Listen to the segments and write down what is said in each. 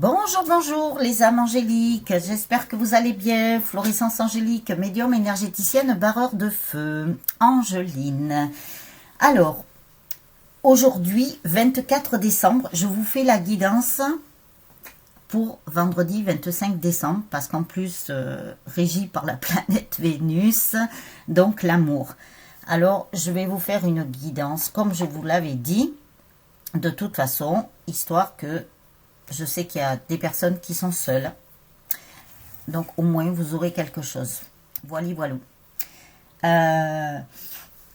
Bonjour, bonjour les âmes angéliques, j'espère que vous allez bien. Florissance angélique, médium énergéticienne, barreur de feu, Angeline. Alors, aujourd'hui, 24 décembre, je vous fais la guidance pour vendredi 25 décembre, parce qu'en plus, régie par la planète Vénus, donc l'amour. Alors, je vais vous faire une guidance, comme je vous l'avais dit, de toute façon, histoire que je sais qu'il y a des personnes qui sont seules. Donc, au moins, vous aurez quelque chose. Voilà, voilà.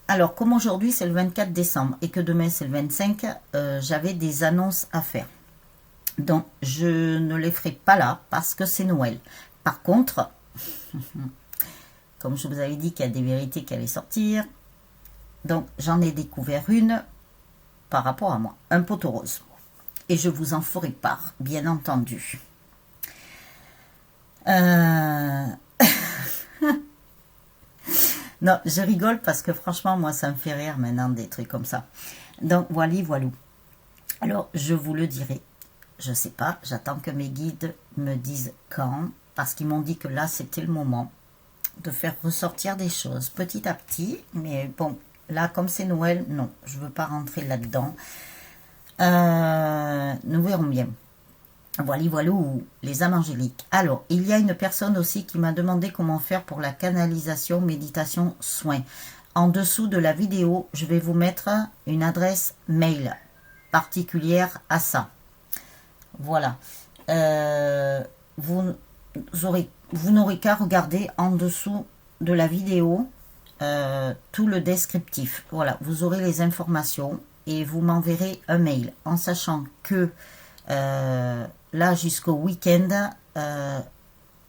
Alors, comme aujourd'hui, c'est le 24 décembre et que demain, c'est le 25, j'avais des annonces à faire. Donc, je ne les ferai pas là parce que c'est Noël. Par contre, comme je vous avais dit qu'il y a des vérités qui allaient sortir, donc j'en ai découvert une par rapport à moi, un poteau rose. Et je vous en ferai part, bien entendu. Non, je rigole parce que franchement, moi, ça me fait rire maintenant, des trucs comme ça. Donc, voilà, voilà. Alors, je vous le dirai. Je sais pas, j'attends que mes guides me disent quand, parce qu'ils m'ont dit que là, c'était le moment de faire ressortir des choses petit à petit. Mais bon, là, comme c'est Noël, non, je veux pas rentrer là-dedans. Nous verrons bien. Voilà, voilà, les âmes angéliques. Alors, il y a une personne aussi qui m'a demandé comment faire pour la canalisation, méditation, soins. En dessous de la vidéo, je vais vous mettre une adresse mail particulière à ça. Voilà. Vous n'aurez qu'à regarder en dessous de la vidéo tout le descriptif. Voilà, vous aurez les informations et vous m'enverrez un mail en sachant que là, jusqu'au week-end,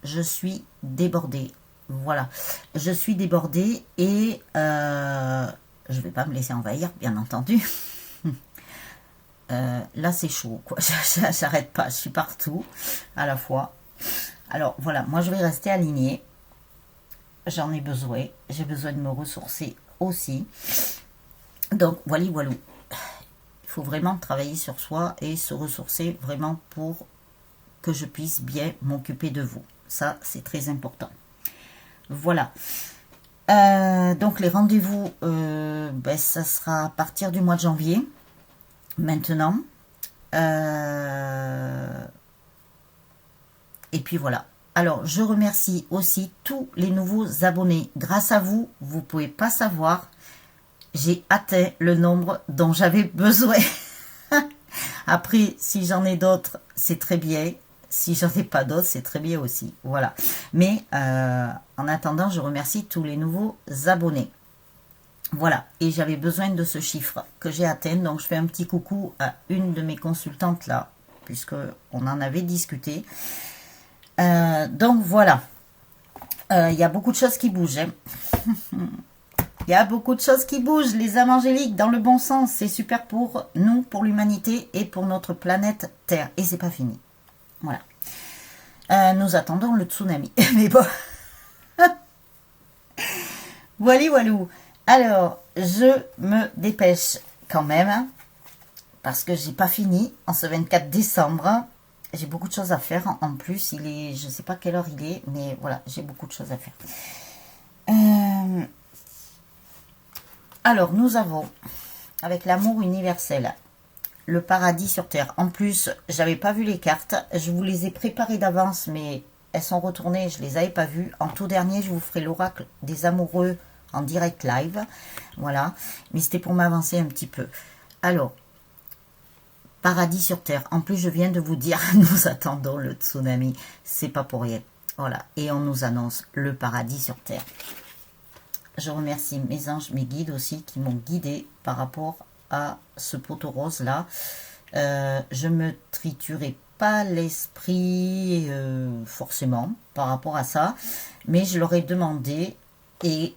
je suis débordée. Voilà, je suis débordée et je vais pas me laisser envahir, bien entendu. Là, c'est chaud, quoi. J'arrête pas, je suis partout à la fois. Alors, voilà, moi, je vais rester alignée. J'en ai besoin. J'ai besoin de me ressourcer aussi. Donc, voilà, voilà. Il faut vraiment travailler sur soi et se ressourcer vraiment pour que je puisse bien m'occuper de vous. Ça, c'est très important. Voilà. Donc, les rendez-vous, ça sera à partir du mois de janvier. Maintenant. Et puis voilà. Alors, je remercie aussi tous les nouveaux abonnés. Grâce à vous, vous ne pouvez pas savoir, j'ai atteint le nombre dont j'avais besoin. Après, si j'en ai d'autres, c'est très bien. Si j'en ai pas d'autres, c'est très bien aussi. Voilà. Mais en attendant, je remercie tous les nouveaux abonnés. Voilà. Et j'avais besoin de ce chiffre que j'ai atteint. Donc, je fais un petit coucou à une de mes consultantes là, puisqu'on en avait discuté. Donc, voilà. Il y a beaucoup de choses qui bougent. Hein. Il y a beaucoup de choses qui bougent, les âmes angéliques, dans le bon sens. C'est super pour nous, pour l'humanité et pour notre planète Terre. Et c'est pas fini. Voilà. Nous attendons le tsunami. Mais bon. Voilà, voilà. Alors, je me dépêche quand même. Parce que j'ai pas fini en ce 24 décembre. J'ai beaucoup de choses à faire. En plus, il est, je sais pas quelle heure il est. Mais voilà, j'ai beaucoup de choses à faire. Alors, nous avons, avec l'amour universel, le paradis sur Terre. En plus, j'avais pas vu les cartes. Je vous les ai préparées d'avance, mais elles sont retournées. Je les avais pas vues. En tout dernier, je vous ferai l'oracle des amoureux en direct live. Voilà. Mais c'était pour m'avancer un petit peu. Alors, paradis sur Terre. En plus, je viens de vous dire, nous attendons le tsunami. C'est pas pour rien. Voilà. Et on nous annonce le paradis sur Terre. Je remercie mes anges, mes guides aussi, qui m'ont guidé par rapport à ce poteau rose là. Je me triturais pas l'esprit forcément par rapport à ça, mais je leur ai demandé et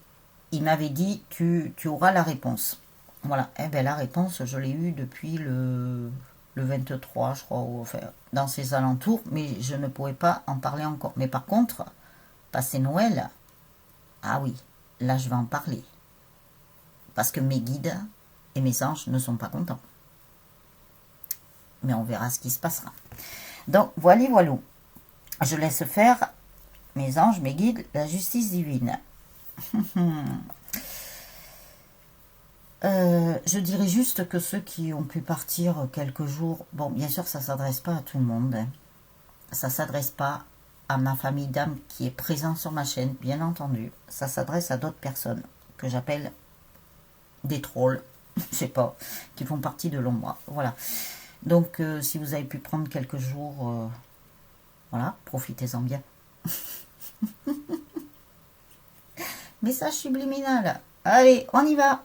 ils m'avaient dit tu auras la réponse. Voilà, et bien la réponse je l'ai eue depuis le 23 je crois, ou, enfin, dans ces alentours, mais je ne pourrais pas en parler encore. Mais par contre, passer Noël, ah oui, là je vais en parler. Parce que mes guides et mes anges ne sont pas contents. Mais on verra ce qui se passera. Donc, voilà, voilà. Je laisse faire mes anges, mes guides, la justice divine. Je dirais juste que ceux qui ont pu partir quelques jours, bon, bien sûr, ça ne s'adresse pas à tout le monde. Hein. Ça ne s'adresse pas à ma famille d'âmes qui est présente sur ma chaîne, bien entendu. Ça s'adresse à d'autres personnes que j'appelle des trolls, je sais pas, qui font partie de l'ombre. Voilà. Donc, si vous avez pu prendre quelques jours, voilà, profitez-en bien. Message subliminal. Allez, on y va.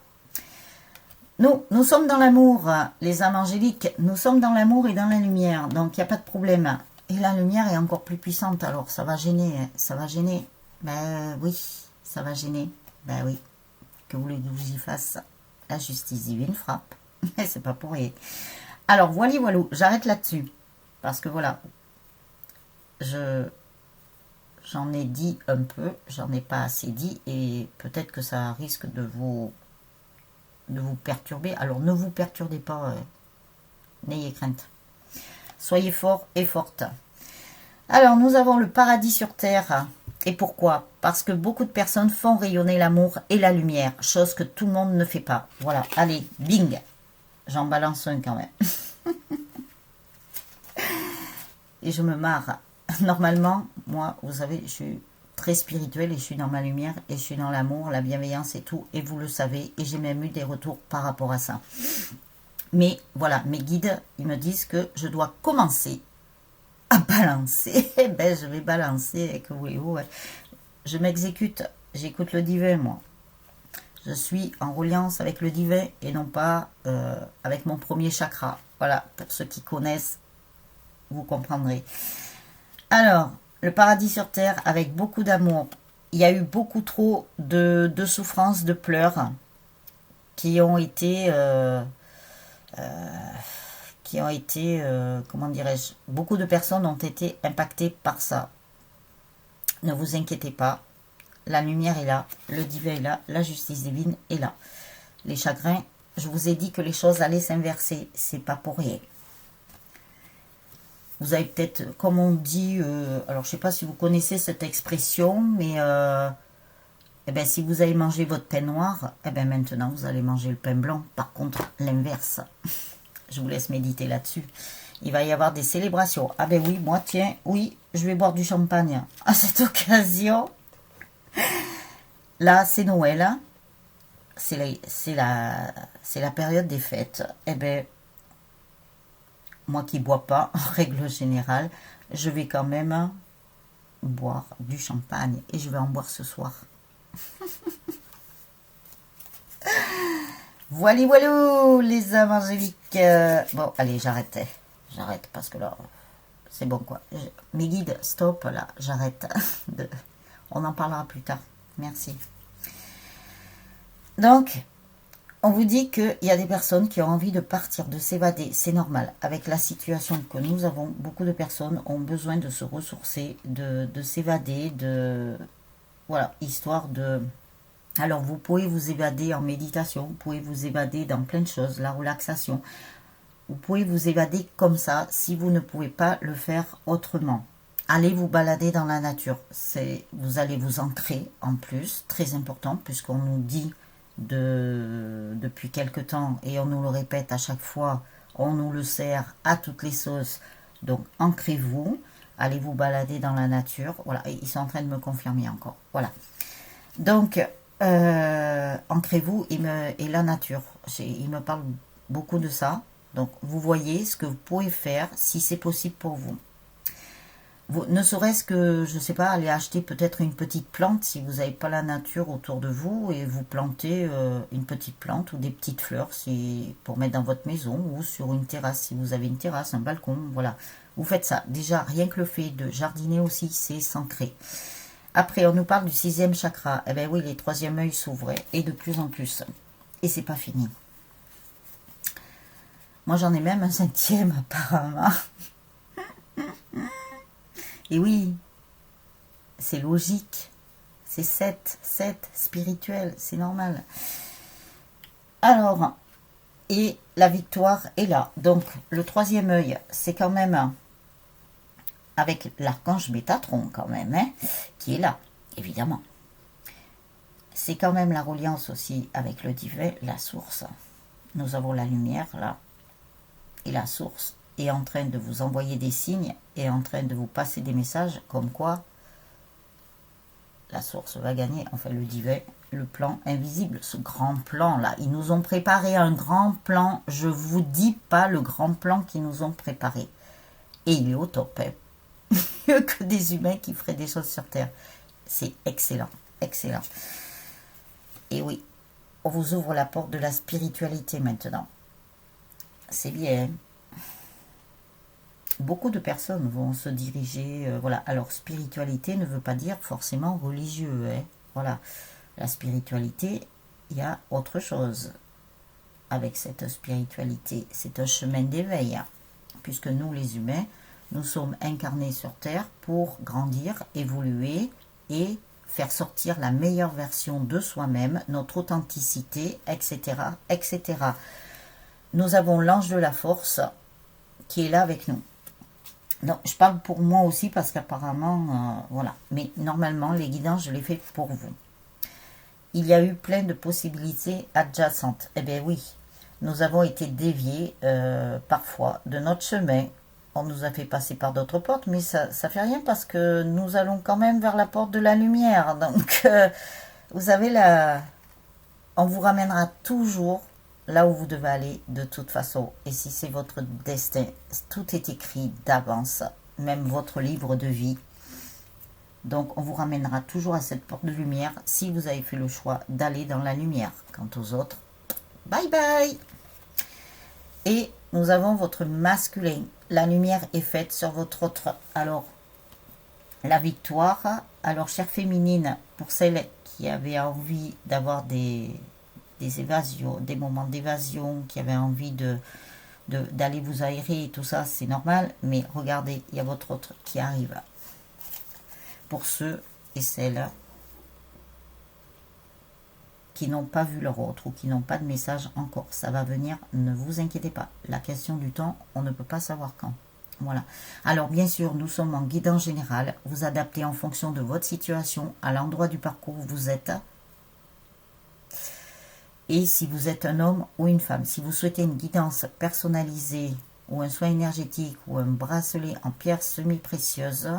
Nous sommes dans l'amour, les âmes angéliques. Nous sommes dans l'amour et dans la lumière. Donc, il n'y a pas de problème. Et la lumière est encore plus puissante. Alors, ça va gêner. Hein, ça va gêner. Ben oui, ça va gêner. Ben oui. Que voulez-vous que j'y fasse? La justice divine frappe. Mais c'est pas pour rien. Alors, voilà, voilà. J'arrête là-dessus. Parce que voilà. J'en ai dit un peu. J'en ai pas assez dit. Et peut-être que ça risque de vous perturber. Alors, ne vous perturbez pas. N'ayez crainte. Soyez forts et fortes. Alors, nous avons le paradis sur terre. Et pourquoi? Parce que beaucoup de personnes font rayonner l'amour et la lumière, chose que tout le monde ne fait pas. Voilà, allez, bing. J'en balance un quand même. Et je me marre. Normalement, moi, vous savez, je suis très spirituelle et je suis dans ma lumière et je suis dans l'amour, la bienveillance et tout. Et vous le savez, et j'ai même eu des retours par rapport à ça. Mais voilà, mes guides, ils me disent que je dois commencer à balancer. Eh ben, je vais balancer, que voulez-vous, ouais. Je m'exécute, j'écoute le divin, moi. Je suis en reliance avec le divin et non pas avec mon premier chakra. Voilà, pour ceux qui connaissent, vous comprendrez. Alors, le paradis sur terre avec beaucoup d'amour. Il y a eu beaucoup trop de souffrances, de pleurs qui ont été... comment dirais-je, beaucoup de personnes ont été impactées par ça. Ne vous inquiétez pas, la lumière est là, le divin est là, la justice divine est là. Les chagrins, je vous ai dit que les choses allaient s'inverser, c'est pas pour rien. Vous avez peut-être, comme on dit, alors je sais pas si vous connaissez cette expression, mais eh ben, si vous avez mangé votre pain noir, eh ben, maintenant vous allez manger le pain blanc. Par contre, l'inverse. Je vous laisse méditer là-dessus. Il va y avoir des célébrations. Ah ben oui, moi, tiens, oui, je vais boire du champagne à cette occasion. Là, c'est Noël. C'est la période des fêtes. Eh ben, moi qui ne bois pas, en règle générale, je vais quand même boire du champagne. Et je vais en boire ce soir. Voilà, voilà, les âmes angéliques. Bon, allez, j'arrête. J'arrête parce que là, c'est bon quoi. Mes guides, stop, là, j'arrête. On en parlera plus tard. Merci. Donc, on vous dit qu'il y a des personnes qui ont envie de partir, de s'évader. C'est normal. Avec la situation que nous avons, beaucoup de personnes ont besoin de se ressourcer, de s'évader, voilà, histoire de... Alors, vous pouvez vous évader en méditation, vous pouvez vous évader dans plein de choses, la relaxation. Vous pouvez vous évader comme ça, si vous ne pouvez pas le faire autrement. Allez vous balader dans la nature. Vous allez vous ancrer en plus, très important, puisqu'on nous dit depuis quelque temps, et on nous le répète à chaque fois, on nous le sert à toutes les sauces. Donc, ancrez-vous, allez vous balader dans la nature. Voilà, et ils sont en train de me confirmer encore. Voilà. Donc... ancrez-vous et la nature. Il me parle beaucoup de ça. Donc, vous voyez ce que vous pouvez faire si c'est possible pour vous. Ne serait-ce que, je ne sais pas, aller acheter peut-être une petite plante si vous n'avez pas la nature autour de vous et vous plantez une petite plante ou des petites fleurs pour mettre dans votre maison ou sur une terrasse si vous avez une terrasse, un balcon, voilà. Vous faites ça. Déjà, rien que le fait de jardiner aussi, c'est s'ancrer. Après, on nous parle du 6e chakra. Eh bien oui, les 3e œils s'ouvrent et de plus en plus. Et c'est pas fini. Moi, j'en ai même un 5e apparemment. Et oui, c'est logique. C'est 7 spirituel, c'est normal. Alors, et la victoire est là. Donc, le 3e œil, c'est quand même avec l'archange Métatron quand même, hein, qui est là, évidemment. C'est quand même la reliance aussi avec le divin, la source. Nous avons la lumière là, et la source est en train de vous envoyer des signes, est en train de vous passer des messages, comme quoi la source va gagner, enfin le divin, le plan invisible, ce grand plan là. Ils nous ont préparé un grand plan, je vous dis pas le grand plan qu'ils nous ont préparé. Et il est au top, hein. Mieux que des humains qui feraient des choses sur Terre. C'est excellent, excellent. Et oui, on vous ouvre la porte de la spiritualité maintenant. C'est bien. Beaucoup de personnes vont se diriger, voilà. Alors, spiritualité ne veut pas dire forcément religieux, hein. Voilà. La spiritualité, il y a autre chose avec cette spiritualité. C'est un chemin d'éveil, hein, puisque nous, les humains, nous sommes incarnés sur Terre pour grandir, évoluer et faire sortir la meilleure version de soi-même, notre authenticité, etc., etc. Nous avons l'ange de la force qui est là avec nous. Donc, je parle pour moi aussi parce qu'apparemment, voilà. Mais normalement, les guidances, je les fais pour vous. Il y a eu plein de possibilités adjacentes. Eh bien oui, nous avons été déviés parfois de notre chemin. On nous a fait passer par d'autres portes, mais ça fait rien parce que nous allons quand même vers la porte de la lumière. Donc, vous savez, on vous ramènera toujours là où vous devez aller de toute façon. Et si c'est votre destin, tout est écrit d'avance, même votre livre de vie. Donc, on vous ramènera toujours à cette porte de lumière si vous avez fait le choix d'aller dans la lumière. Quant aux autres, bye bye. Et nous avons votre masculin. La lumière est faite sur votre autre. Alors, la victoire. Alors, chère féminine, pour celles qui avaient envie d'avoir des évasions, des moments d'évasion, qui avaient envie d'aller vous aérer et tout ça, c'est normal. Mais regardez, il y a votre autre qui arrive. Pour ceux et celles qui n'ont pas vu leur autre ou qui n'ont pas de message encore, ça va venir, ne vous inquiétez pas. La question du temps, on ne peut pas savoir quand. Voilà. Alors bien sûr, nous sommes en guidance générale. Vous adaptez en fonction de votre situation, à l'endroit du parcours où vous êtes. Et si vous êtes un homme ou une femme, si vous souhaitez une guidance personnalisée ou un soin énergétique ou un bracelet en pierre semi-précieuse,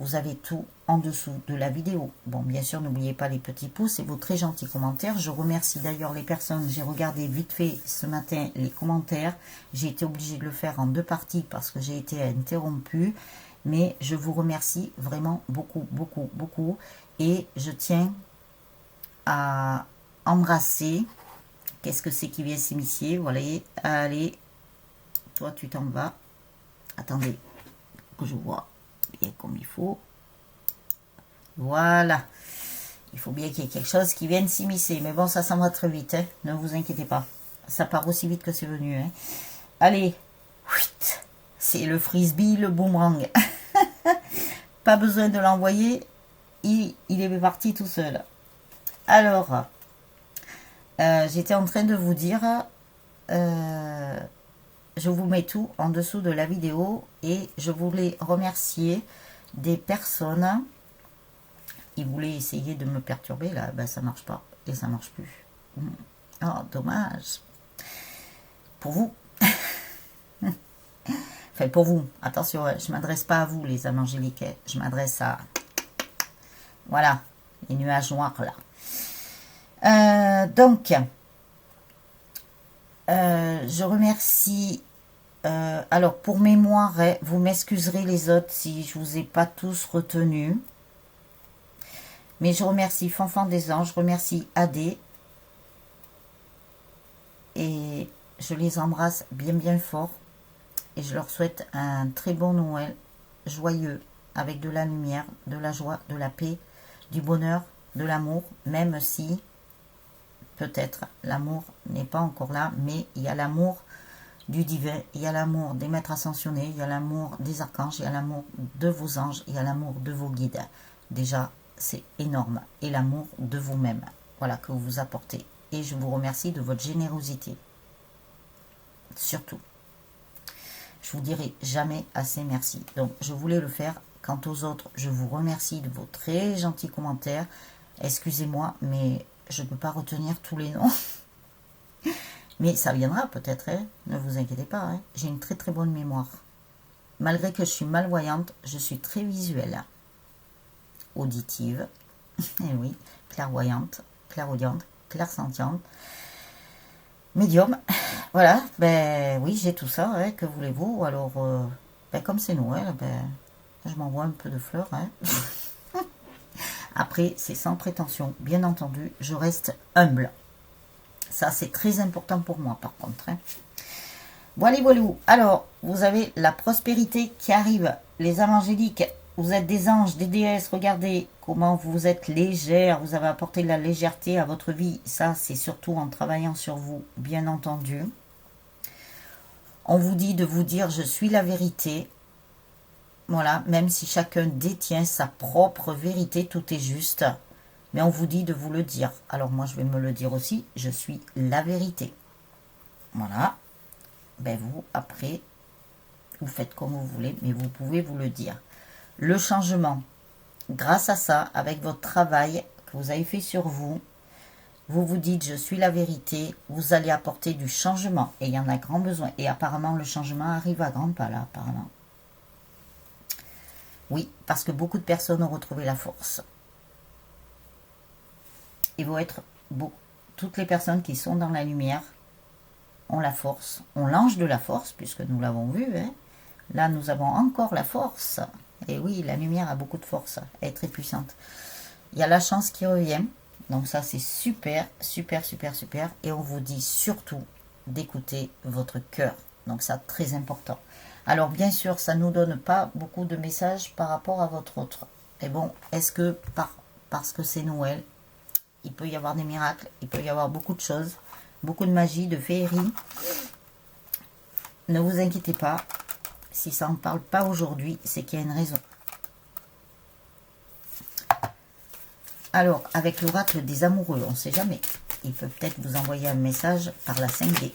vous avez tout en dessous de la vidéo. Bon, bien sûr, n'oubliez pas les petits pouces et vos très gentils commentaires. Je remercie d'ailleurs les personnes, j'ai regardé vite fait ce matin les commentaires. J'ai été obligée de le faire en 2 parties parce que j'ai été interrompue. Mais je vous remercie vraiment beaucoup, beaucoup, beaucoup. Et je tiens à embrasser. Qu'est-ce que c'est qui vient s'immiscer? Voilà, allez, toi tu t'en vas. Attendez, que je vois bien comme il faut. Voilà. Il faut bien qu'il y ait quelque chose qui vienne s'immiscer. Mais bon, ça s'en va très vite, hein. Ne vous inquiétez pas. Ça part aussi vite que c'est venu, hein. Allez. C'est le frisbee, le boomerang. Pas besoin de l'envoyer. Il est parti tout seul. Alors, j'étais en train de vous dire... je vous mets tout en dessous de la vidéo et je voulais remercier des personnes. Ils voulaient essayer de me perturber là, ben ça marche pas et ça marche plus. Oh, dommage. Pour vous. Enfin, pour vous. Attention, je m'adresse pas à vous les âmes angéliques. Je m'adresse à... Voilà, les nuages noirs là. Donc, je remercie... alors, pour mémoire, vous m'excuserez les autres si je vous ai pas tous retenus. Mais je remercie Fanfan des Anges, je remercie Adé. Et je les embrasse bien bien fort. Et je leur souhaite un très bon Noël, joyeux, avec de la lumière, de la joie, de la paix, du bonheur, de l'amour, même si peut-être l'amour n'est pas encore là, mais il y a l'amour du divin, il y a l'amour des maîtres ascensionnés, il y a l'amour des archanges, il y a l'amour de vos anges, il y a l'amour de vos guides. Déjà, c'est énorme. Et l'amour de vous-même, voilà, que vous vous apportez. Et je vous remercie de votre générosité. Surtout. Je vous dirai jamais assez merci. Donc, je voulais le faire. Quant aux autres, je vous remercie de vos très gentils commentaires. Excusez-moi, mais je ne peux pas retenir tous les noms. Mais ça viendra peut-être, hein. Ne vous inquiétez pas. Hein. J'ai une très très bonne mémoire. Malgré que je suis malvoyante, je suis très visuelle. Auditive. Et oui, clairvoyante, clairaudiente, clairsentiente. Médium. Voilà, ben oui, j'ai tout ça. Hein. Que voulez-vous? Alors, ben, comme c'est Noël, ben, je m'envoie un peu de fleurs. Hein. Après, c'est sans prétention. Bien entendu, je reste humble. Ça, c'est très important pour moi, par contre. Hein. Voilà, voilà. Alors, vous avez la prospérité qui arrive. Les âmes angéliques, vous êtes des anges, des déesses. Regardez comment vous êtes légère. Vous avez apporté de la légèreté à votre vie. Ça, c'est surtout en travaillant sur vous, bien entendu. On vous dit de vous dire, je suis la vérité. Voilà, même si chacun détient sa propre vérité, tout est juste. Mais on vous dit de vous le dire. Alors moi, je vais me le dire aussi, je suis la vérité. Voilà. Ben vous, après, vous faites comme vous voulez, mais vous pouvez vous le dire. Le changement, grâce à ça, avec votre travail que vous avez fait sur vous, vous vous dites, je suis la vérité, vous allez apporter du changement. Et il y en a grand besoin. Et apparemment, le changement arrive à grands pas, là, apparemment. Oui, parce que beaucoup de personnes ont retrouvé la force. Il va être beau. Toutes les personnes qui sont dans la lumière ont la force. On l'ange de la force, puisque nous l'avons vu. Hein. Là, nous avons encore la force. Et oui, la lumière a beaucoup de force. Elle est très puissante. Il y a la chance qui revient. Donc ça, c'est super, super, super, super. Et on vous dit surtout d'écouter votre cœur. Donc ça, très important. Alors, bien sûr, ça ne nous donne pas beaucoup de messages par rapport à votre autre. Et bon, est-ce que parce que c'est Noël, il peut y avoir des miracles, il peut y avoir beaucoup de choses, beaucoup de magie, de féerie. Ne vous inquiétez pas, si ça n'en parle pas aujourd'hui, c'est qu'il y a une raison. Alors, avec l'oracle des amoureux, on ne sait jamais. Il peut peut-être vous envoyer un message par la 5D.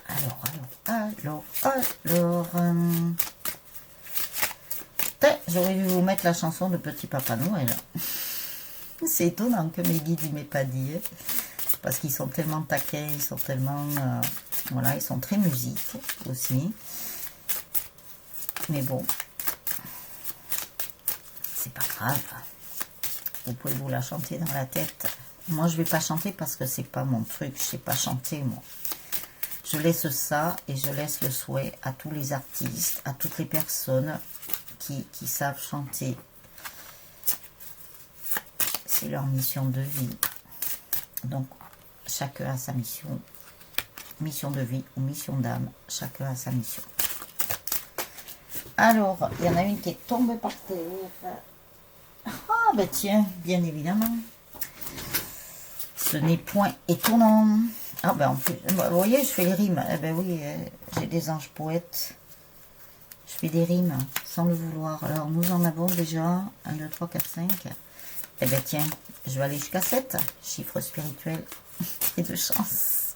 Alors. J'aurais dû vous mettre la chanson de Petit Papa Noël. C'est étonnant que mes guides ne m'aient pas dit. Hein, parce qu'ils sont tellement taquins, ils sont tellement... voilà, ils sont très musiques aussi. Mais bon, c'est pas grave. Vous pouvez vous la chanter dans la tête. Moi, je vais pas chanter parce que c'est pas mon truc. Je sais pas chanter, moi. Je laisse ça et je laisse le souhait à tous les artistes, à toutes les personnes qui savent chanter. C'est leur mission de vie. Donc, chacun a sa mission. Mission de vie ou mission d'âme. Chacun a sa mission. Alors, il y en a une qui est tombée par terre. Ah, ben tiens, bien évidemment. Ce n'est point étonnant. Ah ben en plus, vous voyez, je fais les rimes. Eh ben oui, j'ai des anges poètes. Je fais des rimes sans le vouloir. Alors nous en avons déjà 1, 2, 3, 4, 5. Eh ben tiens, je vais aller jusqu'à 7. Chiffre spirituel et de chance.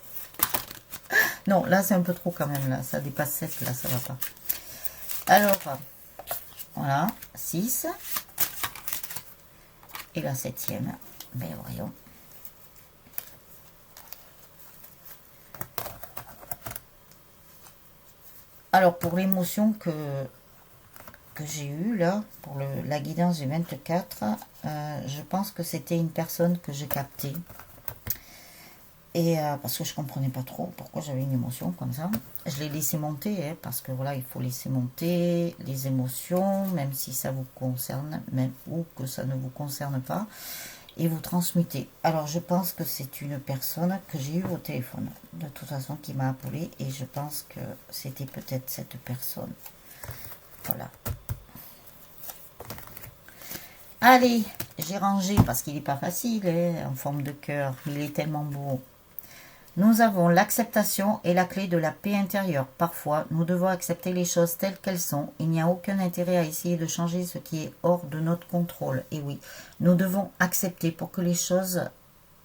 Non, là c'est un peu trop quand même. Là, ça dépasse 7, là ça va pas. Alors, voilà, 6. Et la 7e. Ben voyons. Alors, pour l'émotion que j'ai eue, là, pour la guidance du 24, je pense que c'était une personne que j'ai captée. Et parce que je ne comprenais pas trop pourquoi j'avais une émotion comme ça. Je l'ai laissé monter, hein, parce que voilà, il faut laisser monter les émotions, même si ça vous concerne, même ou que ça ne vous concerne pas. Et vous transmutez. Alors, je pense que c'est une personne que j'ai eue au téléphone, de toute façon, qui m'a appelé. Et je pense que c'était peut-être cette personne. Voilà. Allez, j'ai rangé, parce qu'il n'est pas facile, hein, en forme de cœur. Il est tellement beau. Nous avons l'acceptation et la clé de la paix intérieure. Parfois, nous devons accepter les choses telles qu'elles sont. Il n'y a aucun intérêt à essayer de changer ce qui est hors de notre contrôle. Et oui, nous devons accepter pour que les choses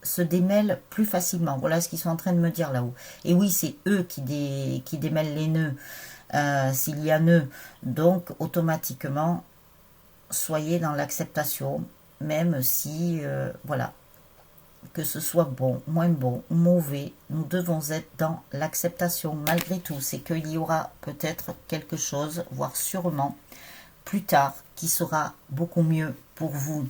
se démêlent plus facilement. Voilà ce qu'ils sont en train de me dire là-haut. Et oui, c'est eux qui démêlent les nœuds, s'il y a nœud. Donc, automatiquement, soyez dans l'acceptation, même si, voilà, que ce soit bon, moins bon, mauvais, nous devons être dans l'acceptation malgré tout. C'est qu'il y aura peut-être quelque chose, voire sûrement, plus tard, qui sera beaucoup mieux pour vous.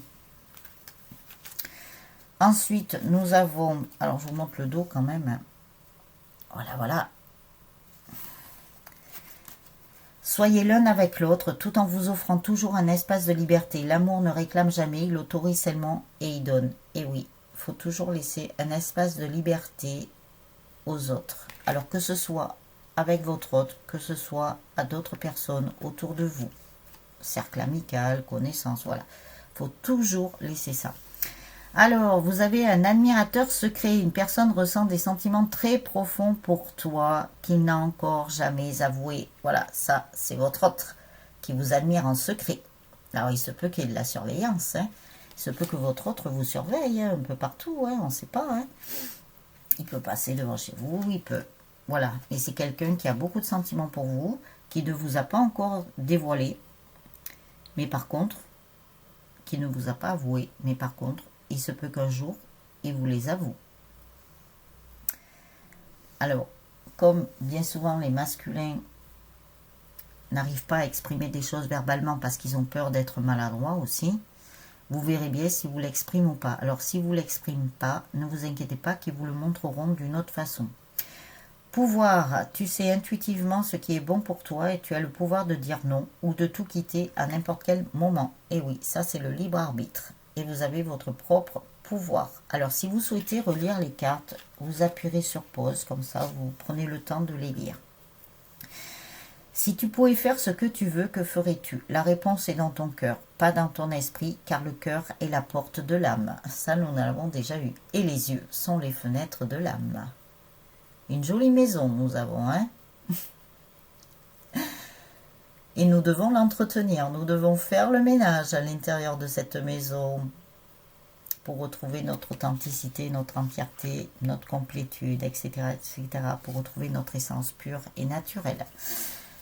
Ensuite, nous avons, alors je vous montre le dos quand même, voilà, voilà. Soyez l'un avec l'autre, tout en vous offrant toujours un espace de liberté. L'amour ne réclame jamais, il autorise seulement et il donne. Et oui, il faut toujours laisser un espace de liberté aux autres. Alors que ce soit avec votre autre, que ce soit à d'autres personnes autour de vous. Cercle amical, connaissance, voilà. Il faut toujours laisser ça. Alors, vous avez un admirateur secret. Une personne ressent des sentiments très profonds pour toi qu'il n'a encore jamais avoué. Voilà, ça, c'est votre autre qui vous admire en secret. Alors, il se peut qu'il y ait de la surveillance. Hein. Il se peut que votre autre vous surveille un peu partout. Hein, on ne sait pas. Hein. Il peut passer devant chez vous. Il peut. Voilà. Et c'est quelqu'un qui a beaucoup de sentiments pour vous, qui ne vous a pas encore dévoilé. Mais par contre, qui ne vous a pas avoué. Mais par contre, il se peut qu'un jour, il vous les avoue. Alors, comme bien souvent les masculins n'arrivent pas à exprimer des choses verbalement parce qu'ils ont peur d'être maladroits aussi, vous verrez bien si vous l'exprimez ou pas. Alors, si vous ne l'exprimez pas, ne vous inquiétez pas qu'ils vous le montreront d'une autre façon. Pouvoir, tu sais intuitivement ce qui est bon pour toi et tu as le pouvoir de dire non ou de tout quitter à n'importe quel moment. Et oui, ça c'est le libre arbitre. Et vous avez votre propre pouvoir. Alors, si vous souhaitez relire les cartes, vous appuierez sur pause, comme ça, vous prenez le temps de les lire. Si tu pouvais faire ce que tu veux, que ferais-tu? La réponse est dans ton cœur, pas dans ton esprit, car le cœur est la porte de l'âme. Ça, nous l'avons déjà vu. Et les yeux sont les fenêtres de l'âme. Une jolie maison, nous avons, hein? Et nous devons l'entretenir, nous devons faire le ménage à l'intérieur de cette maison pour retrouver notre authenticité, notre entièreté, notre complétude, etc., etc., pour retrouver notre essence pure et naturelle.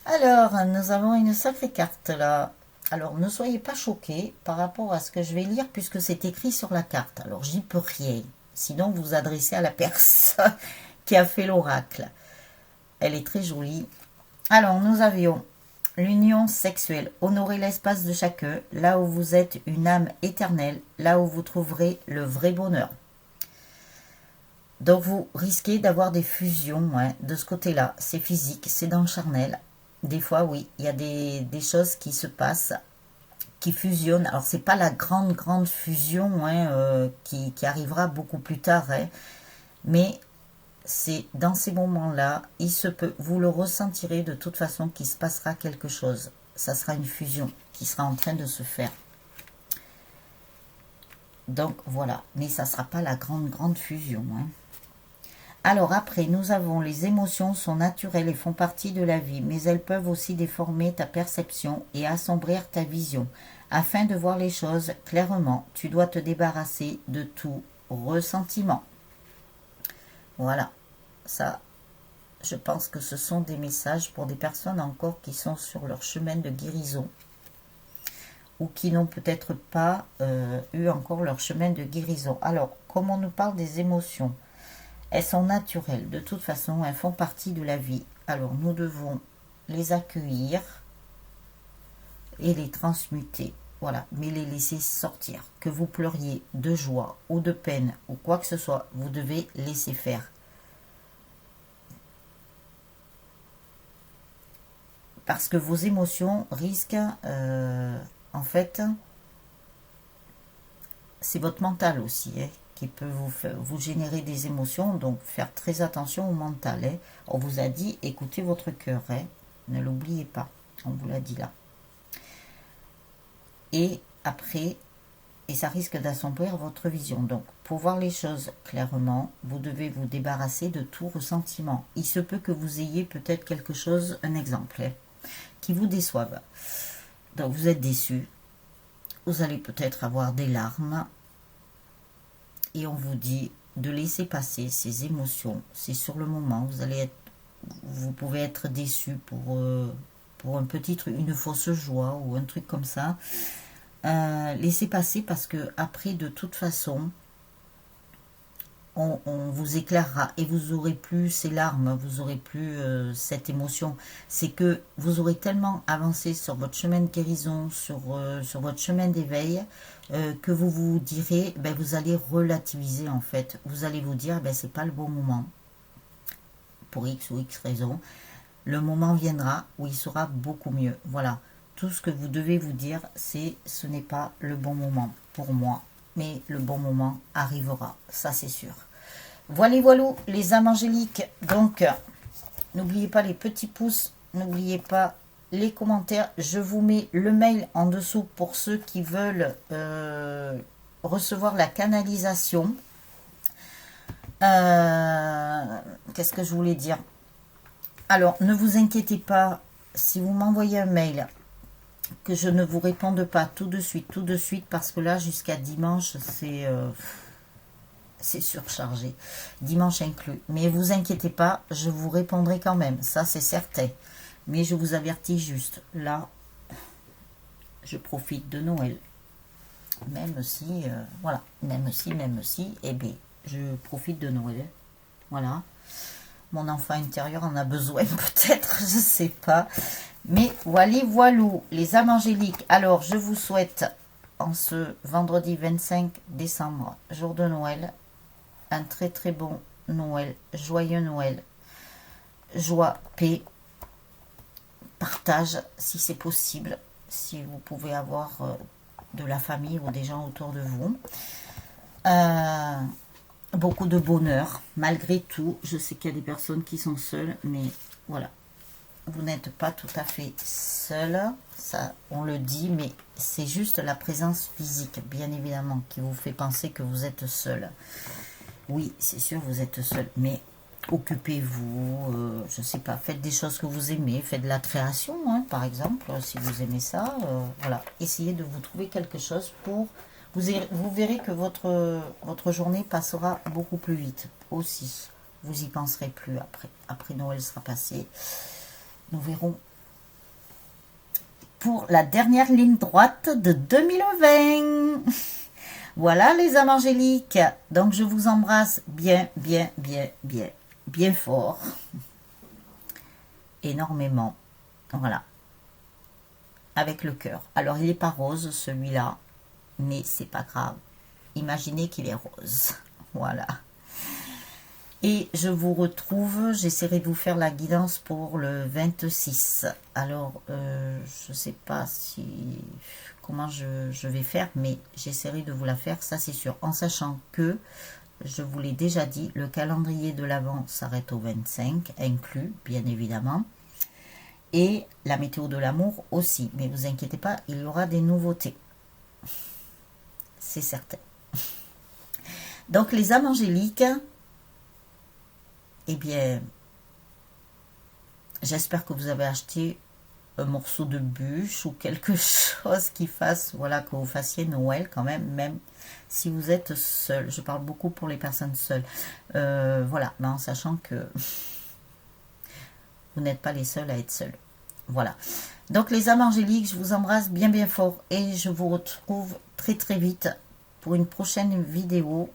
Alors, nous avons une sacrée carte là. Alors, ne soyez pas choqués par rapport à ce que je vais lire puisque c'est écrit sur la carte. Alors, j'y peux rien. Sinon, vous vous adressez à la personne qui a fait l'oracle. Elle est très jolie. Alors, nous avions l'union sexuelle. Honorez l'espace de chacun, là où vous êtes une âme éternelle, là où vous trouverez le vrai bonheur. Donc, vous risquez d'avoir des fusions hein, de ce côté-là. C'est physique, c'est dans le charnel. Des fois, oui, il y a des choses qui se passent, qui fusionnent. Alors, c'est pas la grande fusion hein, qui arrivera beaucoup plus tard. Hein, mais c'est dans ces moments-là, il se peut, vous le ressentirez de toute façon qu'il se passera quelque chose. Ça sera une fusion qui sera en train de se faire. Donc voilà, mais ça ne sera pas la grande fusion. Hein. Alors après, nous avons les émotions sont naturelles et font partie de la vie, mais elles peuvent aussi déformer ta perception et assombrir ta vision. Afin de voir les choses clairement, tu dois te débarrasser de tout ressentiment. Voilà. Ça, je pense que ce sont des messages pour des personnes encore qui sont sur leur chemin de guérison ou qui n'ont peut-être pas eu encore leur chemin de guérison. Alors, comme on nous parle des émotions, elles sont naturelles. De toute façon, elles font partie de la vie. Alors, nous devons les accueillir et les transmuter. Voilà, mais les laisser sortir. Que vous pleuriez de joie ou de peine ou quoi que ce soit, vous devez laisser faire. Parce que vos émotions risquent, en fait, c'est votre mental aussi, hein, qui peut vous générer des émotions. Donc, faire très attention au mental. Hein. On vous a dit, écoutez votre cœur. Hein, ne l'oubliez pas. On vous l'a dit là. Et après, et ça risque d'assombrir votre vision. Donc, pour voir les choses clairement, vous devez vous débarrasser de tout ressentiment. Il se peut que vous ayez peut-être quelque chose, un exemple, hein, qui vous déçoivent. Donc vous êtes déçu, vous allez peut-être avoir des larmes et on vous dit de laisser passer ces émotions. C'est sur le moment, vous pouvez être déçu pour un petit truc, une fausse joie ou un truc comme ça. Laissez passer parce que après, de toute façon, on vous éclairera et vous aurez plus ces larmes, vous aurez plus cette émotion. C'est que vous aurez tellement avancé sur votre chemin de guérison, sur votre chemin d'éveil, que vous vous direz, ben, vous allez relativiser en fait. Vous allez vous dire, ben, c'est pas le bon moment. Pour X ou X raison. Le moment viendra où il sera beaucoup mieux. Voilà. Tout ce que vous devez vous dire, c'est ce n'est pas le bon moment pour moi. Mais le bon moment arrivera. Ça, c'est sûr. Voilà, les âmes angéliques. Donc, n'oubliez pas les petits pouces. N'oubliez pas les commentaires. Je vous mets le mail en dessous pour ceux qui veulent recevoir la canalisation. Qu'est-ce que je voulais dire? Alors, ne vous inquiétez pas. Si vous m'envoyez un mail, que je ne vous réponde pas tout de suite, parce que là, jusqu'à dimanche, c'est surchargé. Dimanche inclus. Mais vous inquiétez pas, je vous répondrai quand même. Ça, c'est certain. Mais je vous avertis juste. Là, je profite de Noël. Même si, voilà. Même si, eh bien, je profite de Noël. Voilà. Mon enfant intérieur en a besoin peut-être, je sais pas. Mais voilà, les âmes angéliques. Alors, je vous souhaite, en ce vendredi 25 décembre, jour de Noël, un très très bon Noël, joyeux Noël, joie, paix, partage si c'est possible, si vous pouvez avoir de la famille ou des gens autour de vous. Beaucoup de bonheur, malgré tout. Je sais qu'il y a des personnes qui sont seules, mais voilà. Vous n'êtes pas tout à fait seul, ça on le dit, mais c'est juste la présence physique, bien évidemment, qui vous fait penser que vous êtes seul. Oui, c'est sûr, vous êtes seul, mais occupez-vous, je sais pas, faites des choses que vous aimez, faites de la création, hein, par exemple, si vous aimez ça, voilà. Essayez de vous trouver quelque chose pour... Vous verrez que votre journée passera beaucoup plus vite aussi. Vous y penserez plus après. Après Noël sera passé. Nous verrons pour la dernière ligne droite de 2020. Voilà les âmes angéliques. Donc je vous embrasse bien fort. Énormément. Voilà. Avec le cœur. Alors il n'est pas rose celui-là. Mais c'est pas grave. Imaginez qu'il est rose. Voilà. Et je vous retrouve, j'essaierai de vous faire la guidance pour le 26. Alors, je ne sais pas comment je vais faire, mais j'essaierai de vous la faire, ça c'est sûr. En sachant que, je vous l'ai déjà dit, le calendrier de l'Avent s'arrête au 25, inclus, bien évidemment. Et la météo de l'amour aussi. Mais vous inquiétez pas, il y aura des nouveautés. C'est certain. Donc, les âmes angéliques... Eh bien, j'espère que vous avez acheté un morceau de bûche ou quelque chose qui fasse, voilà, que vous fassiez Noël quand même si vous êtes seul. Je parle beaucoup pour les personnes seules. Voilà, mais en sachant que vous n'êtes pas les seuls à être seuls. Voilà. Donc, les âmes angéliques, je vous embrasse bien fort et je vous retrouve très vite pour une prochaine vidéo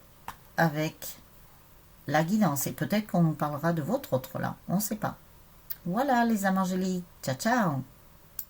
avec... la guidance, et peut-être qu'on nous parlera de votre autre là, on ne sait pas. Voilà les âmes angéliques, ciao ciao.